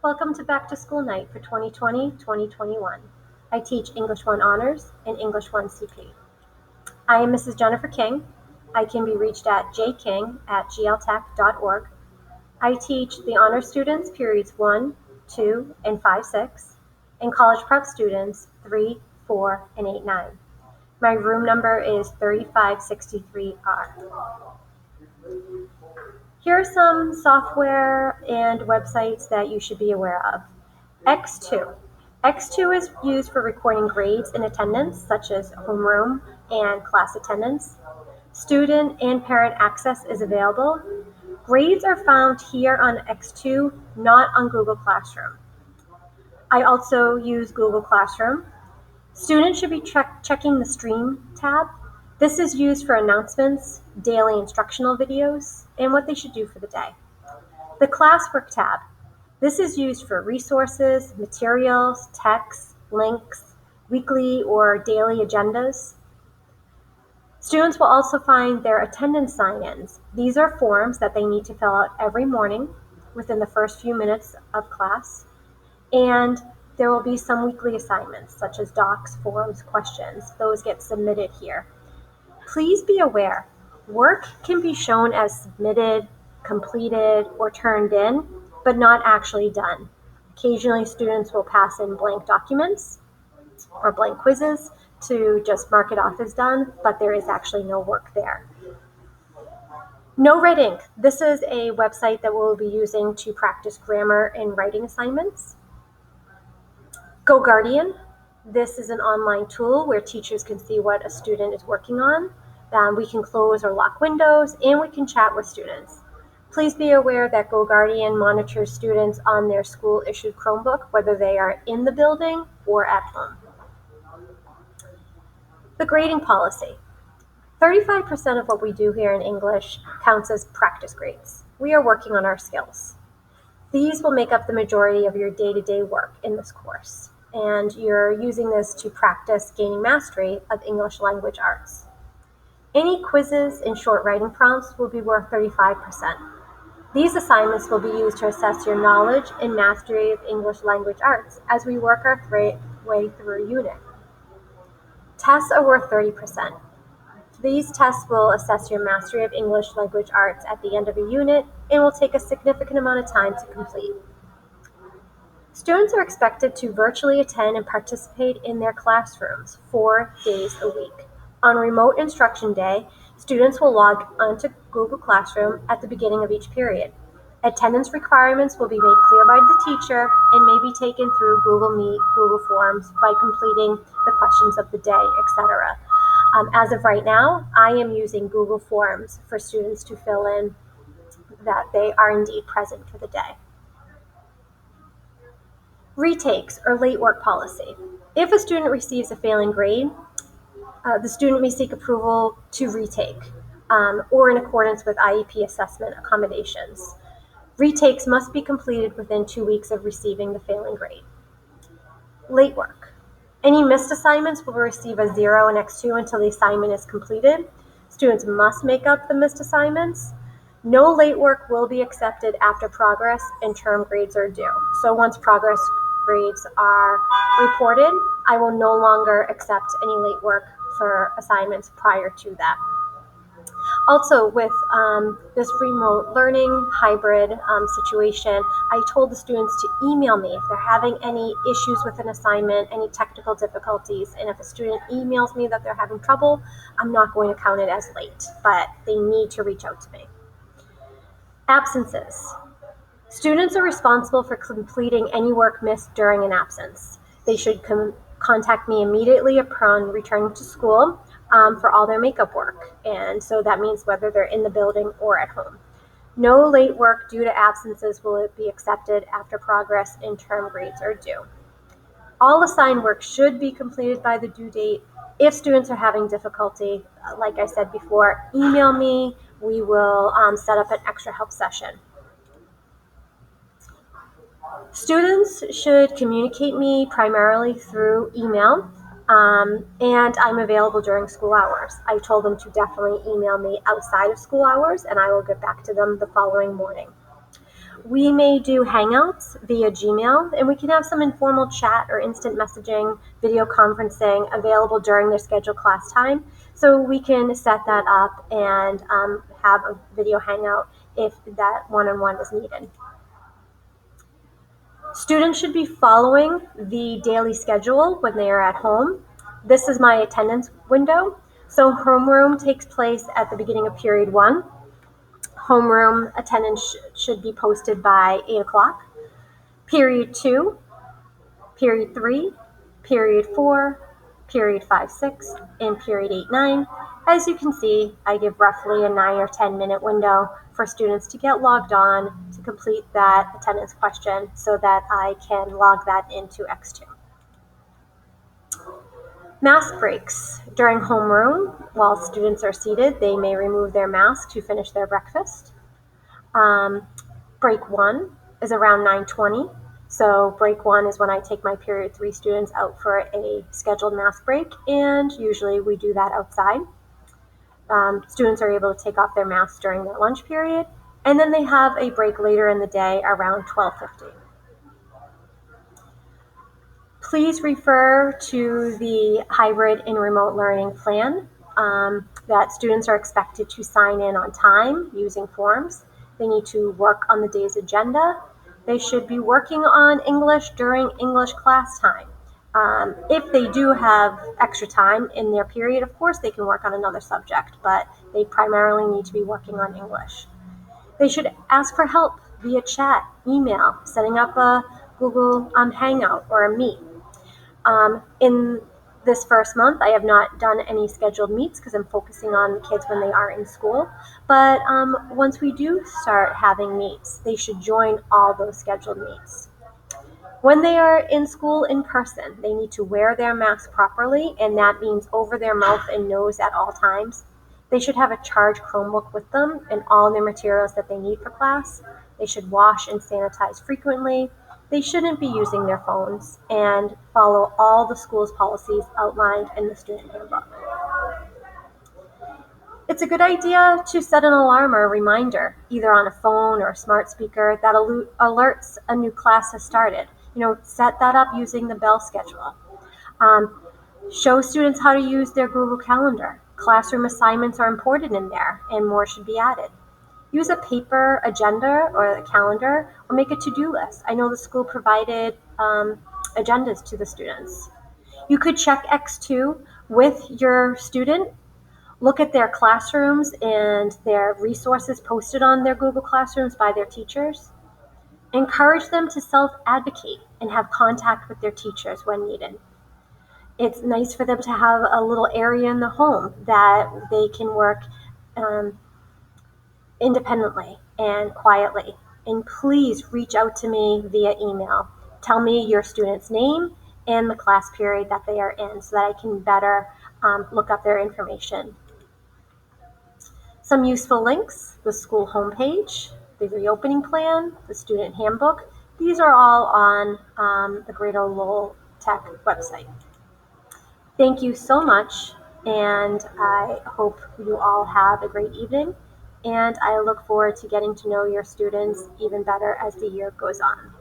Welcome to Back to School Night for 2020-2021. I teach English 1 Honors and English 1 CP. I am Mrs. Jennifer King. I can be reached at jking@gltech.org. I teach the honor students periods 1, 2, and 5-6, and college prep students 3, 4, and 8-9. My room number is 3563R. Here are some software and websites that you should be aware of. X2. X2 is used for recording grades and attendance, such as homeroom and class attendance. Student and parent access is available. Grades are found here on X2, not on Google Classroom. I also use Google Classroom. Students should be checking the Stream tab. This is used for announcements, daily instructional videos, and what they should do for the day. The Classwork tab. This is used for resources, materials, texts, links, weekly or daily agendas. Students will also find their attendance sign-ins. These are forms that they need to fill out every morning within the first few minutes of class. And there will be some weekly assignments, such as docs, forms, questions. Those get submitted here. Please be aware, work can be shown as submitted, completed, or turned in, but not actually done. Occasionally, students will pass in blank documents or blank quizzes to just mark it off as done, but there is actually no work there. No Red Ink. This is a website that we'll be using to practice grammar and writing assignments. GoGuardian. This is an online tool where teachers can see what a student is working on. We can close or lock windows, and we can chat with students. Please be aware that GoGuardian monitors students on their school-issued Chromebook, whether they are in the building or at home. The grading policy. 35% of what we do here in English counts as practice grades. We are working on our skills. These will make up the majority of your day-to-day work in this course, and you're using this to practice gaining mastery of English language arts. Any quizzes and short writing prompts will be worth 35%. These assignments will be used to assess your knowledge and mastery of English language arts as we work our way through a unit. Tests are worth 30%. These tests will assess your mastery of English language arts at the end of a unit and will take a significant amount of time to complete. Students are expected to virtually attend and participate in their classrooms 4 days a week. On remote instruction day, students will log onto Google Classroom at the beginning of each period. Attendance requirements will be made clear by the teacher and may be taken through Google Meet, Google Forms by completing the questions of the day, etc. As of right now, I am using Google Forms for students to fill in that they are indeed present for the day. Retakes or late work policy. If a student receives a failing grade, the student may seek approval to retake or in accordance with IEP assessment accommodations. Retakes must be completed within 2 weeks of receiving the failing grade. Late work. Any missed assignments will receive a 0 in X2 until the assignment is completed. Students must make up the missed assignments. No late work will be accepted after progress and term grades are due. So once progress grades are reported, I will no longer accept any late work for assignments prior to that. Also, with this remote learning hybrid situation, I told the students to email me if they're having any issues with an assignment, any technical difficulties, and if a student emails me that they're having trouble, I'm not going to count it as late, but they need to reach out to me. Absences. Students are responsible for completing any work missed during an absence. They should contact me immediately upon returning to school for all their makeup work, and so that means whether they're in the building or at home. No late work due to absences will be accepted after progress and term grades are due. All assigned work should be completed by the due date. If students are having difficulty, like I said before, email me. We will set up an extra help session. Students should communicate me primarily through email, and I'm available during school hours. I told them to definitely email me outside of school hours, and I will get back to them the following morning. We may do Hangouts via Gmail, and we can have some informal chat or instant messaging, video conferencing available during their scheduled class time. So we can set that up and have a video Hangout if that one-on-one is needed. Students should be following the daily schedule when they are at home. This is my attendance window. So homeroom takes place at the beginning of period 1. Homeroom attendance should be posted by 8 o'clock. Period 2, period 3, period 4, period 5, 6, and period 8, 9. As you can see, I give roughly a 9 or 10 minute window for students to get logged on to complete that attendance question so that I can log that into X2. Mask breaks. During homeroom, while students are seated, they may remove their mask to finish their breakfast. Break 1 is around 9:20. So break 1 is when I take my period 3 students out for a scheduled mask break, and usually we do that outside. Students are able to take off their masks during their lunch period, and then they have a break later in the day around 12:50. Please refer to the hybrid and remote learning plan that students are expected to sign in on time using forms. They need to work on the day's agenda. They should be working on English during English class time. If they do have extra time in their period, of course they can work on another subject, but they primarily need to be working on English. They should ask for help via chat, email, setting up a Google Hangout or a Meet. In this first month, I have not done any scheduled meets because I'm focusing on the kids when they are in school. But once we do start having meets, they should join all those scheduled meets. When they are in school in person, they need to wear their mask properly, and that means over their mouth and nose at all times. They should have a charged Chromebook with them and all their materials that they need for class. They should wash and sanitize frequently. They shouldn't be using their phones and follow all the school's policies outlined in the student handbook. It's a good idea to set an alarm or a reminder, either on a phone or a smart speaker, that alerts a new class has started. Set that up using the bell schedule. Show students how to use their Google Calendar. Classroom assignments are important in there, and more should be added. Use a paper agenda or a calendar, or make a to-do list. I know the school provided agendas to the students. You could check X2 with your student, look at their classrooms and their resources posted on their Google Classrooms by their teachers. Encourage them to self-advocate and have contact with their teachers when needed. It's nice for them to have a little area in the home that they can work independently and quietly. And please reach out to me via email. Tell me your student's name and the class period that they are in so that I can better look up their information. Some useful links: the school homepage, the reopening plan, the student handbook. These are all on the Greater Lowell Tech website. Thank you so much, and I hope you all have a great evening, and I look forward to getting to know your students even better as the year goes on.